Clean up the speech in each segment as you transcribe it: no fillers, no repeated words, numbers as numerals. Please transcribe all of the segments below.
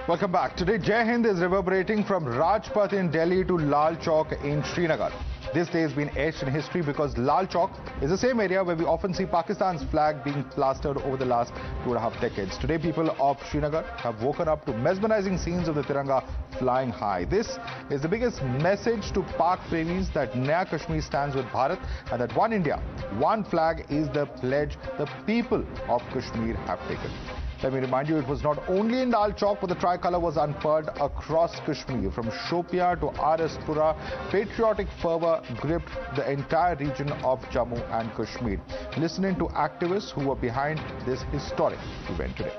Welcome back. Today, Jai Hind is reverberating from Rajpath in Delhi to Lal Chowk in Srinagar. This day has been etched in history because Lal Chowk is the same area where we often see Pakistan's flag being plastered over the last 2.5 decades. Today, people of Srinagar have woken up to mesmerizing scenes of the Tiranga flying high. This is the biggest message to Pak Premis that Naya Kashmir stands with Bharat and that one India, one flag is the pledge the people of Kashmir have taken. Let me remind you, it was not only in Lal Chowk, but the tricolour was unfurled across Kashmir. From Shopian to Pura, patriotic fervour gripped the entire region of Jammu and Kashmir. Listening to activists who were behind this historic event today.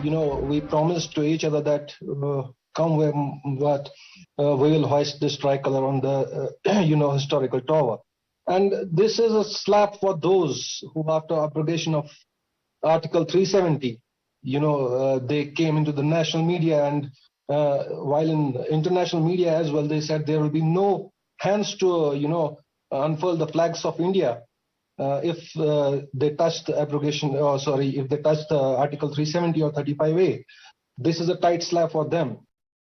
You know, we promised to each other that come what, we will hoist this tricolour on the, historical tower. And this is a slap for those who, after abrogation of Article 370, they came into the national media, and while in international media as well, they said there will be no hands to, unfurl the flags of India if they touch the abrogation, if they touch the Article 370 or 35A. This is a tight slap for them.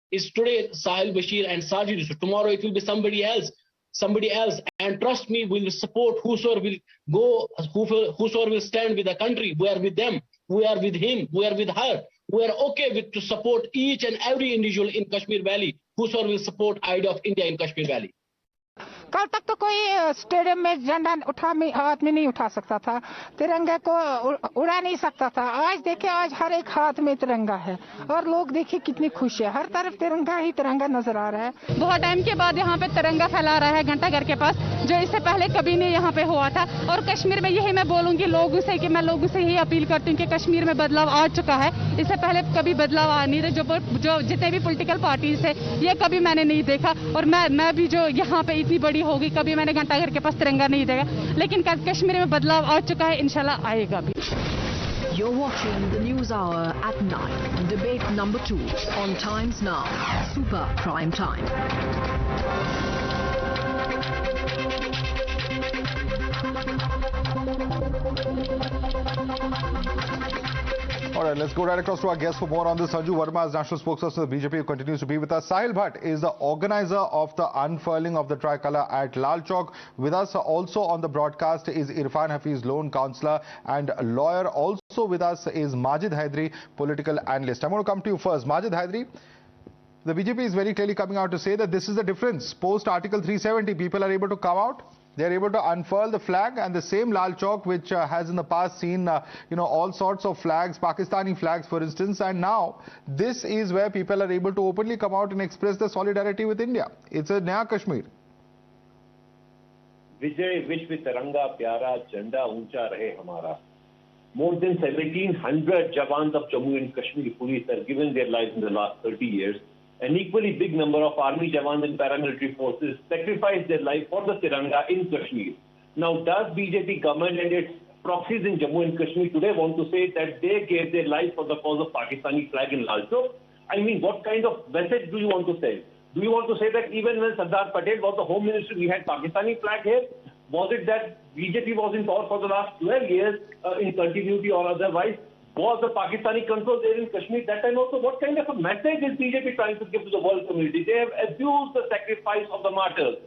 It's today Sahil, Bashir and Sajid. So tomorrow it will be somebody else. And trust me, we will support whosoever will go, whosoever will stand with the country. We are with them, we are with him, we are with her. We are okay to support each and every individual in Kashmir Valley, whosoever will support idea of India in Kashmir Valley. कल तक तो कोई stadium में झंडा हाथ में नहीं उठा सकता था, तिरंगे को उड़ा नहीं सकता था। आज देखिए, आज हर एक हाथ में तिरंगा है और लोग देखिए कितनी खुश है। हर तरफ तिरंगा ही तिरंगा नजर आ रहा है। बहुत टाइम के बाद यहाँ पे तिरंगा फैला रहा है घंटाघर के पास, जो इससे पहले कभी नहीं यहाँ पे हुआ था। और कश्मीर में यही मैं बोलूंगी लोगों से कि मैं लोगों से यही अपील करती हूँ कि कश्मीर में बदलाव आ चुका है। इससे पहले कभी बदलाव आ नहीं रहा। जो जितने भी पॉलिटिकल पार्टीज है, ये कभी मैंने नहीं देखा। और मैं भी जो यहाँ पे इतनी बड़ी होगी, कभी मैंने घंटाघर के पास तिरंगा नहीं देखा। लेकिन कश्मीर में बदलाव आ चुका है, इंशाल्लाह आएगा भी। You're watching the News Hour at 9, debate number 2 on Times Now, Super Prime Time. All right, let's go right across to our guest for more on this. Sanju Verma is national spokesperson of the BJP, who continues to be with us. Sahil Bhatt is the organizer of the unfurling of the tricolour at Lal Chowk. With us also on the broadcast is Irfan Hafiz, lone councillor and lawyer. Also with us is Majid Haidari, political analyst. I'm going to come to you first. Majid Haidari, the BJP is very clearly coming out to say that this is the difference. Post Article 370, people are able to come out. They are able to unfurl the flag, and the same Lal Chowk, which has in the past seen, all sorts of flags, Pakistani flags, for instance, and now this is where people are able to openly come out and express their solidarity with India. It's a Naya Kashmir. Vijay Vishwa Tiranga Pyara Janda Uncha Rahe Hamara. More than 1,700 Jawans of Jammu and Kashmir police have given their lives in the last 30 years. An equally big number of army jawans and paramilitary forces sacrificed their life for the Tiranga in Kashmir. Now, does BJP government and its proxies in Jammu and Kashmir today want to say that they gave their life for the cause of Pakistani flag in Lal Chowk? I mean, what kind of message do you want to say? Do you want to say that even when Sardar Patel was the Home Minister, we had Pakistani flag here? Was it that BJP was in power for the last 12 years in continuity or otherwise? Was the Pakistani control there in Kashmir that time also? What kind of a message is BJP trying to give to the world community? They have abused the sacrifice of the martyrs.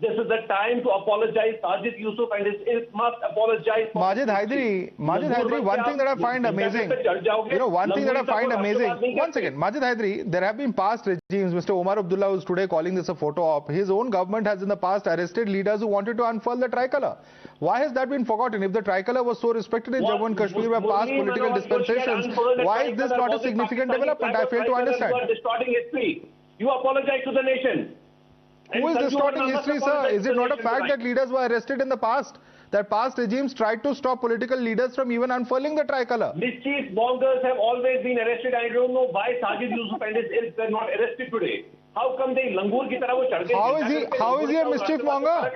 This is the time to apologize. Sajid, Yusuf and his ilk must apologize. Majid Haidari, one thing that I find amazing, one second, Majid Haidari, there have been past regimes. Mr. Omar Abdullah, who's today calling this a photo op, his own government has in the past arrested leaders who wanted to unfurl the tricolour. Why has that been forgotten? If the tricolour was so respected in Jammu and Kashmir by past political dispensations, why is this not a significant development? I fail to understand. You are distorting history. You apologize to the nation. Who is distorting history, sir? Is it not a fact that leaders were arrested in the past? That past regimes tried to stop political leaders from even unfurling the tricolour? Mischief mongers have always been arrested. I don't know why Sajid, Yusuf and his ilk were not arrested today. How come they langur ki tarah wo chad gaye? How is he a mischief monger?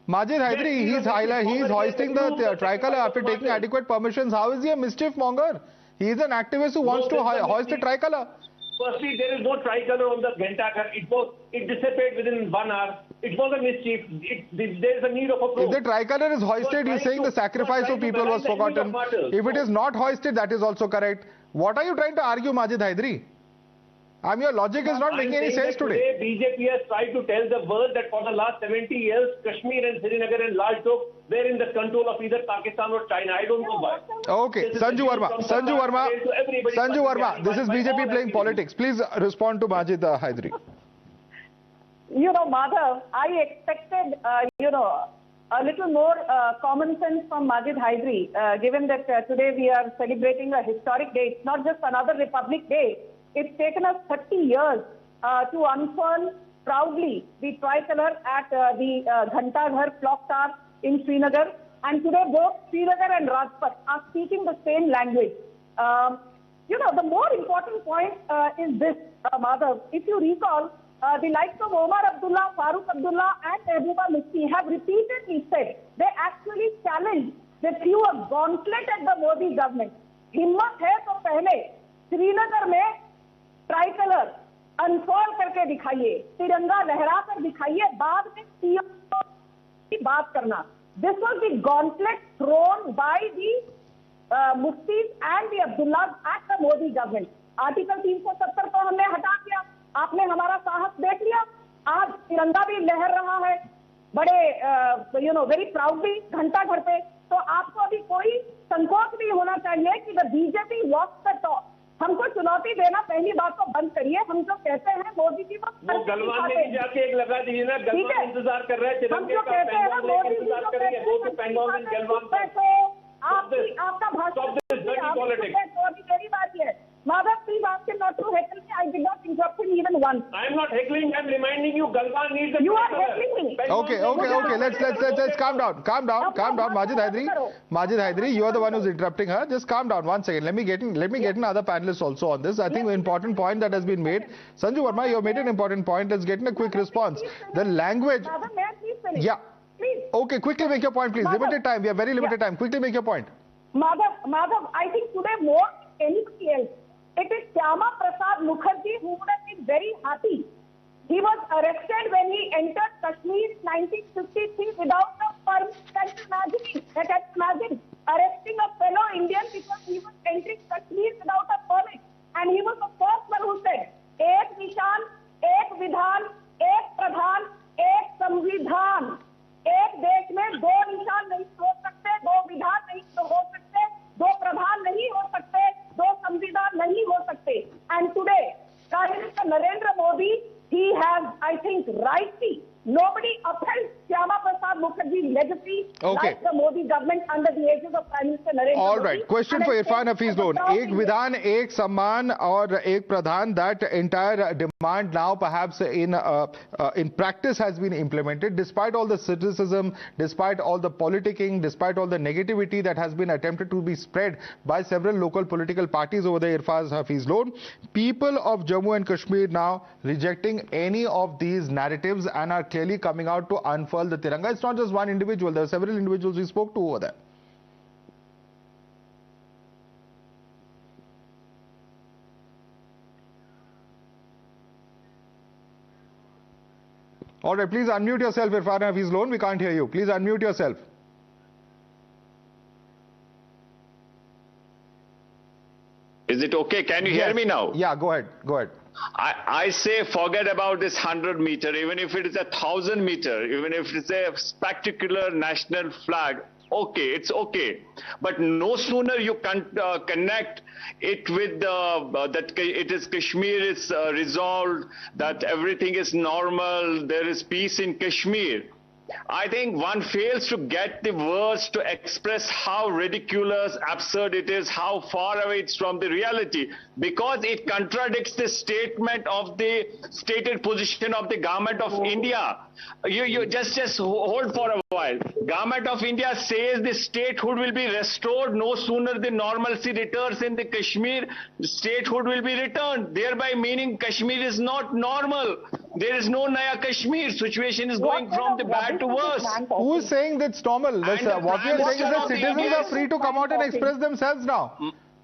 Majid Haidari, he's hoisting the tricolour after taking adequate permissions. How is he a mischief monger? He is an activist who wants to hoist the tricolour. Firstly, there is no tricolor on the Ghanta. It disappeared within 1 hour. It was a mischief. There is a need of a proof. If the tricolor is hoisted, you're saying the sacrifice of people was forgotten. If it is not hoisted, that is also correct. What are you trying to argue, Majid Hydari? Your logic is not making any sense today. BJP has tried to tell the world that for the last 70 years, Kashmir and Srinagar and Lal Chowk were in the control of either Pakistan or China. I don't know why. Okay, Sanju Verma, this is BJP playing politics. Please respond to Majid Hydari. Madhav, I expected, a little more common sense from Majid Hydari, given that today we are celebrating a historic day. It's not just another Republic Day. It's taken us 30 years to unfurl proudly the tricolor at the Ghanta clock tower in Srinagar. And today both Srinagar and Rajpath are speaking the same language. The more important point is this, Madhav. If you recall, the likes of Omar Abdullah, Farooq Abdullah and Mehbooba Mufti have repeatedly said they actually challenged, they threw a gauntlet at the Modi government. हिम्मत है तो पहले श्रीनगर में tricolour unfold करके दिखाइए, तिरंगा लहरा कर दिखाइए, बाद में सीएम की बात करना. This was the gauntlet thrown by the Muftis and the Abdullahs at the Modi government. Article 370 को हमने हटा दिया. आपने हमारा साहस देख लिया. आज तिरंगा भी लहर रहा है बड़े वेरी प्राउडली घंटा घर पे. तो आपको अभी कोई संकोच नहीं होना चाहिए कि the BJP walks the talk. हमको चुनौती देना पहली बात को बंद करिए. हम जो कहते हैं मोदी जी वो गलवान में जाके एक लगा दीजिए ना. गलवान इंतजार कर रहे थे. हम जो कहते हैं ना मोदी जी जो कहते हैं आपका भाषण मेरी बात है. Madhav, please ask him not to heckle me. I did not interrupt him even once. I am not heckling. I am reminding you, Galwan needs a... You are heckling me. Okay. Let's calm down. Majid Hydari, you are the one who's interrupting her. Just calm down 1 second. Let me get in other panelists also on this. I think an important point that has been made. Sanju Verma, you have made an important point. Let's get in a quick response. The language... Madhav, may I please finish? Yeah. Please. Okay, quickly make your point, please. Madhav. Limited time. We have very limited time. Quickly make your point. Madhav, I think today more than anybody else, it is Syama Prasad Mukherjee who would have been very happy. He was arrested when he entered Kashmir in 1953 without a permit. Can you imagine arresting a fellow Indian because he was entering Kashmir without a permit? And he was the first one who said, एक निशान, एक विधान, एक प्रधान, एक संविधान. एक देश में दो निशान नहीं हो सकते, दो विधान नहीं हो सकते, दो प्रधान नहीं हो सकते, दो संविधान नहीं हो सकते. And today, Prime Minister Narendra Modi, he has, I think, rightly, nobody upheld Syama Prasad Mukherjee's legacy like the Modi government under the aegis of Prime Minister Narendra Modi. All right. Question for Irfan Hafiz Loan. Ek Vidhan, ek Samman or ek Pradhan, that entire demand now perhaps in practice has been implemented despite all the criticism, despite all the politicking, despite all the negativity that has been attempted to be spread by several local political parties over the Irfan Hafiz Loan. People of Jammu and Kashmir now rejecting any of these narratives and are clearly coming out to unfurl the Tiranga. It's not just one individual. There are several individuals we spoke to over there. All right, please unmute yourself, Irfan Hafiz Loan. We can't hear you. Please unmute yourself. Is it okay? Can you hear me now? Yeah, go ahead. I say forget about this 100 meter, even if it is 1,000 meter, even if it's a spectacular national flag, okay, it's okay. But no sooner you connect it with that it is Kashmir is resolved, that everything is normal, there is peace in Kashmir. I think one fails to get the words to express how ridiculous, absurd it is, how far away it's from the reality, because it contradicts the statement of the stated position of the government of India. You just hold for a while. Government of India says the statehood will be restored no sooner the normalcy returns in the Kashmir, the statehood will be returned, thereby meaning Kashmir is not normal. There is no Naya Kashmir. Situation is going from the bad to worse. Who is saying that's normal? What we are saying is that citizens are free to come out and express themselves now.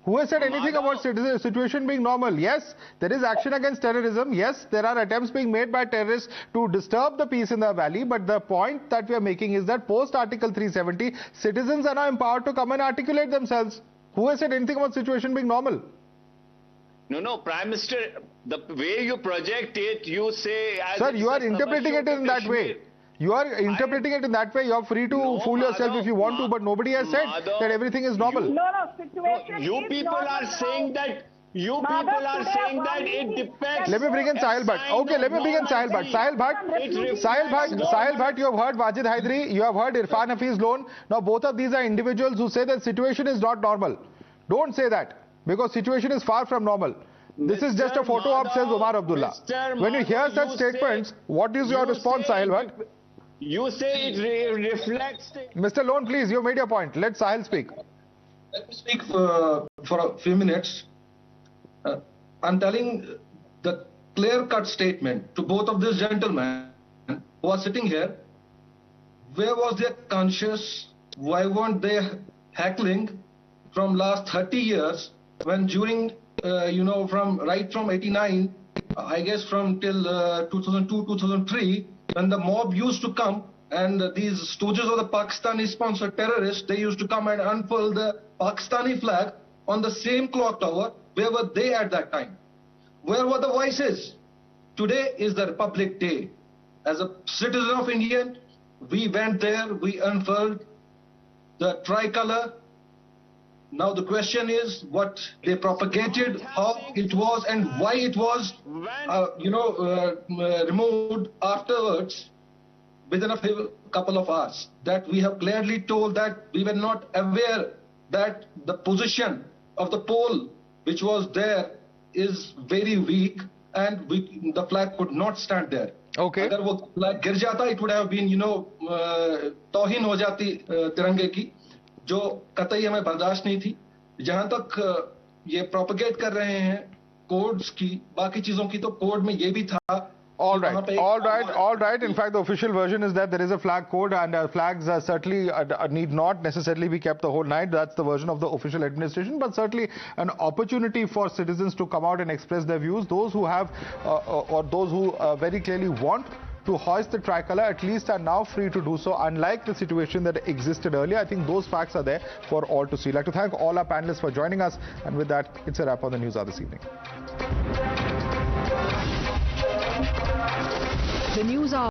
Who has said anything about situation being normal? Yes, there is action against terrorism. Yes, there are attempts being made by terrorists to disturb the peace in the valley. But the point that we are making is that post Article 370, citizens are now empowered to come and articulate themselves. Who has said anything about situation being normal? No, Prime Minister, the way you project it, you say... Sir, you are interpreting it in that way. You are interpreting it in that way. You are free to fool yourself if you want to, but nobody has said that everything is normal. Situation you is people normal are now. saying that... You people are saying that it depends... Let me bring in Sahil Bhatt. Okay, let me bring in Sahil Bhatt. Sahil Bhatt, you have heard Wajid Hydari, you have heard Irfan Hafiz Loan. Now both of these are individuals who say that situation is not normal. Don't say that, because situation is far from normal. This is just a photo op, says Umar Abdullah. When you hear such statements, what is your response, Sahil Bhatt? You say it reflects... Mr. Loan, please, you made your point. Let Sahil speak. Let me speak for a few minutes. I'm telling the clear-cut statement to both of these gentlemen who are sitting here. Where was their conscience? Why weren't they heckling from last 30 years when during, from 89, I guess from till 2002, 2003, when the mob used to come and these stooges of the Pakistani-sponsored terrorists, they used to come and unfurl the Pakistani flag on the same clock tower. Where were they at that time? Where were the voices? Today is the Republic Day. As a citizen of India, we went there, we unfurled the tricolor. Now the question is what they propagated, how it was and why it was, removed afterwards within a couple of hours. That we have clearly told that we were not aware that the position of the pole which was there is very weak and the flag could not stand there. Okay. अगर वो flag गिर जाता, it would have been, तौहीन हो जाती तिरंगे की, जो कतई हमें बर्दाश्त नहीं थी. जहां तक ये प्रोपगेट कर रहे हैं कोड्स की, बाकी चीजों की, तो कोड में ये भी था. All right. In fact, the official version is that there is a flag code and flags certainly need not necessarily be kept the whole night. That's the version of the official administration, but certainly an opportunity for citizens to come out and express their views. Those who have or those who very clearly want to hoist the tricolor at least are now free to do so, unlike the situation that existed earlier. I think those facts are there for all to see. I'd like to thank all our panelists for joining us, and with that, it's a wrap on the News Hour this evening. The News Hour